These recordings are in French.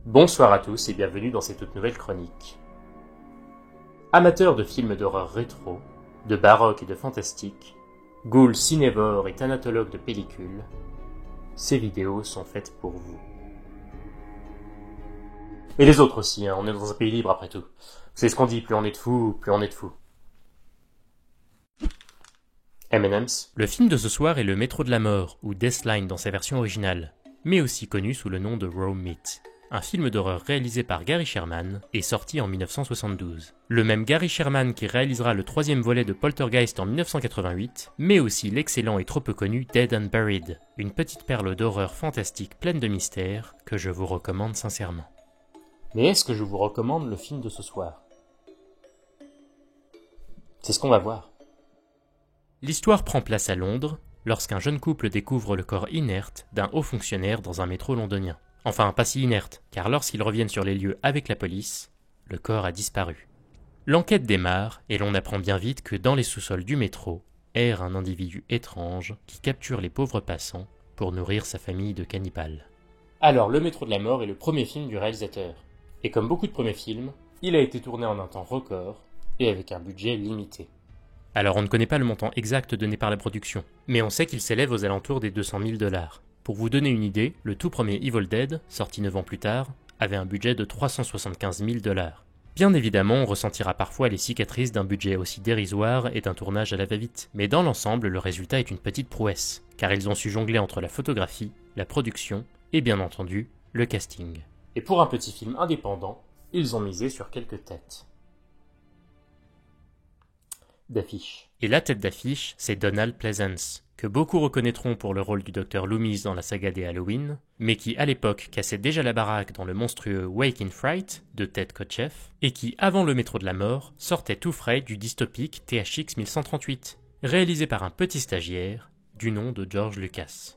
Bonsoir à tous et bienvenue dans cette toute nouvelle chronique. Amateurs de films d'horreur rétro, de baroque et de fantastique, ghouls cinévores et thanatologues de pellicules, ces vidéos sont faites pour vous. Et les autres aussi, on est dans un pays libre après tout. C'est ce qu'on dit, plus on est de fous, plus on est de fous. M&M's. Le film de ce soir est Le Métro de la Mort, ou Deathline dans sa version originale, mais aussi connu sous le nom de Raw Meat. Un film d'horreur réalisé par Gary Sherman et sorti en 1972. Le même Gary Sherman qui réalisera le troisième volet de Poltergeist en 1988, mais aussi l'excellent et trop peu connu Dead and Buried, une petite perle d'horreur fantastique pleine de mystères que je vous recommande sincèrement. Mais est-ce que je vous recommande le film de ce soir? C'est ce qu'on va voir. L'histoire prend place à Londres, lorsqu'un jeune couple découvre le corps inerte d'un haut fonctionnaire dans un métro londonien. Enfin, pas si inerte, car lorsqu'ils reviennent sur les lieux avec la police, le corps a disparu. L'enquête démarre, et l'on apprend bien vite que dans les sous-sols du métro, erre un individu étrange qui capture les pauvres passants pour nourrir sa famille de cannibales. Alors, Le Métro de la Mort est le premier film du réalisateur. Et comme beaucoup de premiers films, il a été tourné en un temps record, et avec un budget limité. Alors on ne connaît pas le montant exact donné par la production, mais on sait qu'il s'élève aux alentours des 200 000 $. Pour vous donner une idée, le tout premier Evil Dead, sorti 9 ans plus tard, avait un budget de 375 000 $. Bien évidemment, on ressentira parfois les cicatrices d'un budget aussi dérisoire et d'un tournage à la va-vite, mais dans l'ensemble, le résultat est une petite prouesse, car ils ont su jongler entre la photographie, la production et bien entendu, le casting. Et pour un petit film indépendant, ils ont misé sur quelques têtes d'affiche. Et la tête d'affiche, c'est Donald Pleasence, que beaucoup reconnaîtront pour le rôle du Dr Loomis dans la saga des Halloween, mais qui à l'époque cassait déjà la baraque dans le monstrueux Wake in Fright de Ted Kotcheff, et qui, avant Le Métro de la Mort, sortait tout frais du dystopique THX 1138, réalisé par un petit stagiaire du nom de George Lucas.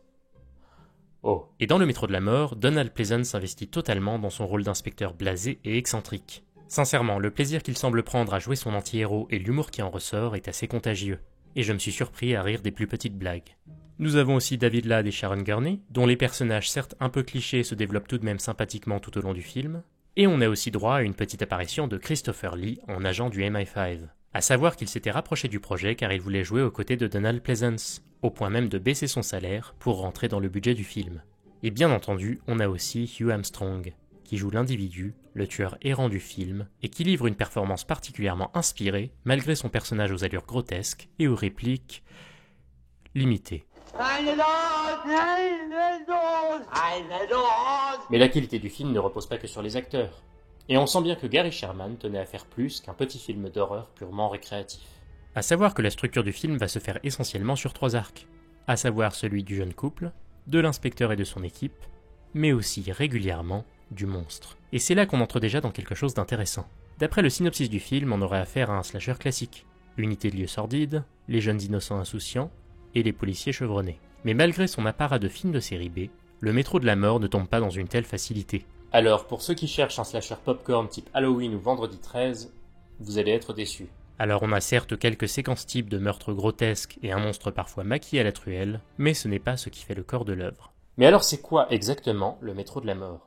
Oh. Et dans Le Métro de la Mort, Donald Pleasence s'investit totalement dans son rôle d'inspecteur blasé et excentrique. Sincèrement, le plaisir qu'il semble prendre à jouer son anti-héros et l'humour qui en ressort est assez contagieux, et je me suis surpris à rire des plus petites blagues. Nous avons aussi David Ladd et Sharon Gurney, dont les personnages certes un peu clichés se développent tout de même sympathiquement tout au long du film, et on a aussi droit à une petite apparition de Christopher Lee en agent du MI5. À savoir qu'il s'était rapproché du projet car il voulait jouer aux côtés de Donald Pleasence, au point même de baisser son salaire pour rentrer dans le budget du film. Et bien entendu, on a aussi Hugh Armstrong, qui joue l'individu, le tueur errant du film, et qui livre une performance particulièrement inspirée, malgré son personnage aux allures grotesques et aux répliques limitées. Mais la qualité du film ne repose pas que sur les acteurs. Et on sent bien que Gary Sherman tenait à faire plus qu'un petit film d'horreur purement récréatif. À savoir que la structure du film va se faire essentiellement sur 3 arcs, à savoir celui du jeune couple, de l'inspecteur et de son équipe, mais aussi régulièrement du monstre. Et c'est là qu'on entre déjà dans quelque chose d'intéressant. D'après le synopsis du film, on aurait affaire à un slasher classique. Unité de lieu sordide, les jeunes innocents insouciants, et les policiers chevronnés. Mais malgré son apparat de film de série B, Le Métro de la Mort ne tombe pas dans une telle facilité. Alors, pour ceux qui cherchent un slasher popcorn type Halloween ou Vendredi 13, vous allez être déçus. Alors on a certes quelques séquences types de meurtres grotesques et un monstre parfois maquillé à la truelle, mais ce n'est pas ce qui fait le corps de l'œuvre. Mais alors c'est quoi exactement Le Métro de la Mort ?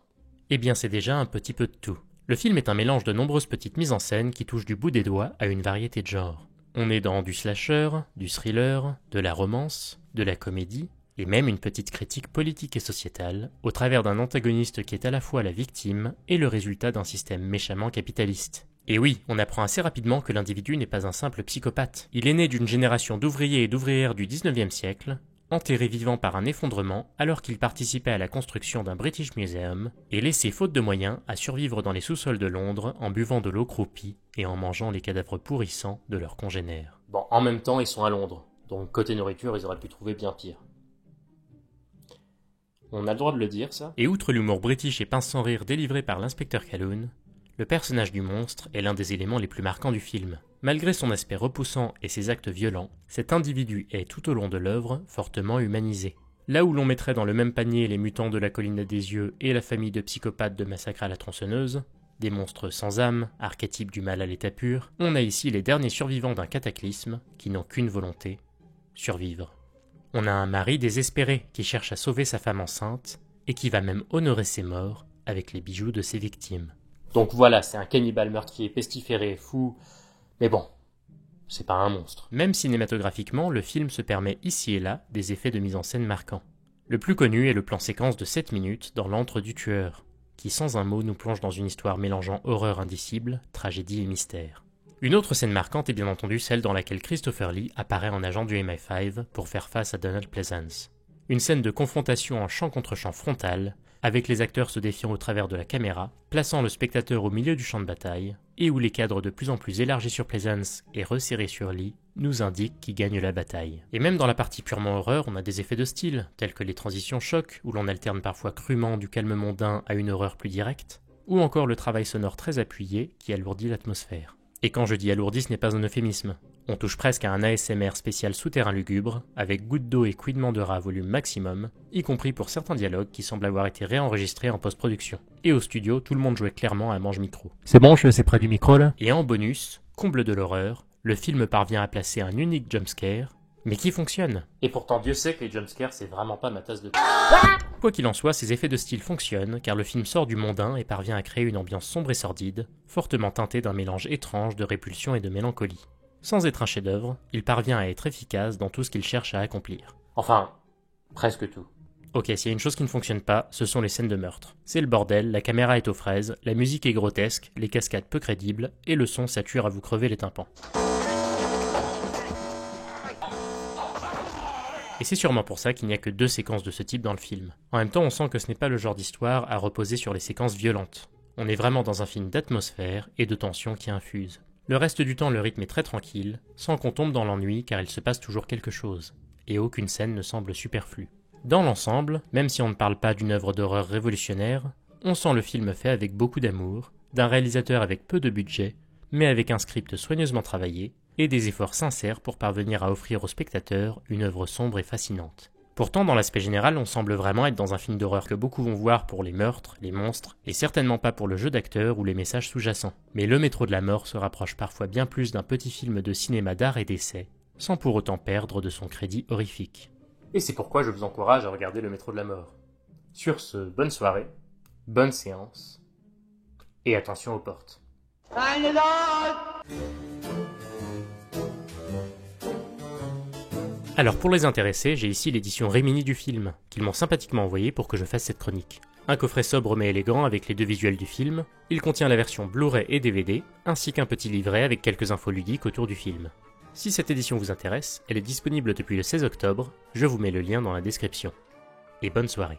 Eh bien c'est déjà un petit peu de tout. Le film est un mélange de nombreuses petites mises en scène qui touchent du bout des doigts à une variété de genres. On est dans du slasher, du thriller, de la romance, de la comédie, et même une petite critique politique et sociétale, au travers d'un antagoniste qui est à la fois la victime et le résultat d'un système méchamment capitaliste. Et oui, on apprend assez rapidement que l'individu n'est pas un simple psychopathe. Il est né d'une génération d'ouvriers et d'ouvrières du 19e siècle, enterré vivant par un effondrement alors qu'il participait à la construction d'un British Museum, et laissé faute de moyens à survivre dans les sous-sols de Londres en buvant de l'eau croupie et en mangeant les cadavres pourrissants de leurs congénères. Bon, en même temps, ils sont à Londres, donc côté nourriture, ils auraient pu trouver bien pire. On a le droit de le dire, ça ? Et outre l'humour british et pince sans rire délivré par l'inspecteur Calhoun, le personnage du monstre est l'un des éléments les plus marquants du film. Malgré son aspect repoussant et ses actes violents, cet individu est tout au long de l'œuvre fortement humanisé. Là où l'on mettrait dans le même panier les mutants de la colline des yeux et la famille de psychopathes de Massacre à la tronçonneuse, des monstres sans âme, archétypes du mal à l'état pur, on a ici les derniers survivants d'un cataclysme qui n'ont qu'une volonté, survivre. On a un mari désespéré qui cherche à sauver sa femme enceinte et qui va même honorer ses morts avec les bijoux de ses victimes. Donc voilà, c'est un cannibale meurtrier pestiféré, fou, mais bon, c'est pas un monstre. Même cinématographiquement, le film se permet ici et là des effets de mise en scène marquants. Le plus connu est le plan séquence de 7 minutes dans l'antre du tueur, qui sans un mot nous plonge dans une histoire mélangeant horreur indicible, tragédie et mystère. Une autre scène marquante est bien entendu celle dans laquelle Christopher Lee apparaît en agent du MI5 pour faire face à Donald Pleasence. Une scène de confrontation en champ contre champ frontal, avec les acteurs se défiant au travers de la caméra, plaçant le spectateur au milieu du champ de bataille, et où les cadres de plus en plus élargis sur Pleasence et resserrés sur Lee nous indiquent qui gagne la bataille. Et même dans la partie purement horreur, on a des effets de style, tels que les transitions chocs, où l'on alterne parfois crûment du calme mondain à une horreur plus directe, ou encore le travail sonore très appuyé qui alourdit l'atmosphère. Et quand je dis alourdi, ce n'est pas un euphémisme. On touche presque à un ASMR spécial souterrain lugubre, avec gouttes d'eau et couinements de rats à volume maximum, y compris pour certains dialogues qui semblent avoir été réenregistrés en post-production. Et au studio, tout le monde jouait clairement à manche-micro. C'est bon, je suis assez près du micro là. Et en bonus, comble de l'horreur, le film parvient à placer un unique jumpscare, mais qui fonctionne. Et pourtant Dieu sait que les jumpscares c'est vraiment pas ma tasse de thé. Quoi qu'il en soit, ces effets de style fonctionnent, car le film sort du mondain et parvient à créer une ambiance sombre et sordide, fortement teintée d'un mélange étrange de répulsion et de mélancolie. Sans être un chef-d'œuvre, il parvient à être efficace dans tout ce qu'il cherche à accomplir. Enfin, presque tout. Ok, s'il y a une chose qui ne fonctionne pas, ce sont les scènes de meurtre. C'est le bordel, la caméra est aux fraises, la musique est grotesque, les cascades peu crédibles, et le son sature à vous crever les tympans. Et c'est sûrement pour ça qu'il n'y a que 2 séquences de ce type dans le film. En même temps, on sent que ce n'est pas le genre d'histoire à reposer sur les séquences violentes. On est vraiment dans un film d'atmosphère et de tension qui infuse. Le reste du temps, le rythme est très tranquille, sans qu'on tombe dans l'ennui car il se passe toujours quelque chose, et aucune scène ne semble superflue. Dans l'ensemble, même si on ne parle pas d'une œuvre d'horreur révolutionnaire, on sent le film fait avec beaucoup d'amour, d'un réalisateur avec peu de budget, mais avec un script soigneusement travaillé, et des efforts sincères pour parvenir à offrir au spectateur une œuvre sombre et fascinante. Pourtant, dans l'aspect général, on semble vraiment être dans un film d'horreur que beaucoup vont voir pour les meurtres, les monstres, et certainement pas pour le jeu d'acteur ou les messages sous-jacents. Mais Le Métro de la Mort se rapproche parfois bien plus d'un petit film de cinéma d'art et d'essai, sans pour autant perdre de son crédit horrifique. Et c'est pourquoi je vous encourage à regarder Le Métro de la Mort. Sur ce, bonne soirée, bonne séance, et attention aux portes. Alors pour les intéressés, j'ai ici l'édition Rimini du film, qu'ils m'ont sympathiquement envoyé pour que je fasse cette chronique. Un coffret sobre mais élégant avec les 2 visuels du film, il contient la version Blu-ray et DVD, ainsi qu'un petit livret avec quelques infos ludiques autour du film. Si cette édition vous intéresse, elle est disponible depuis le 16 octobre, je vous mets le lien dans la description. Et bonne soirée.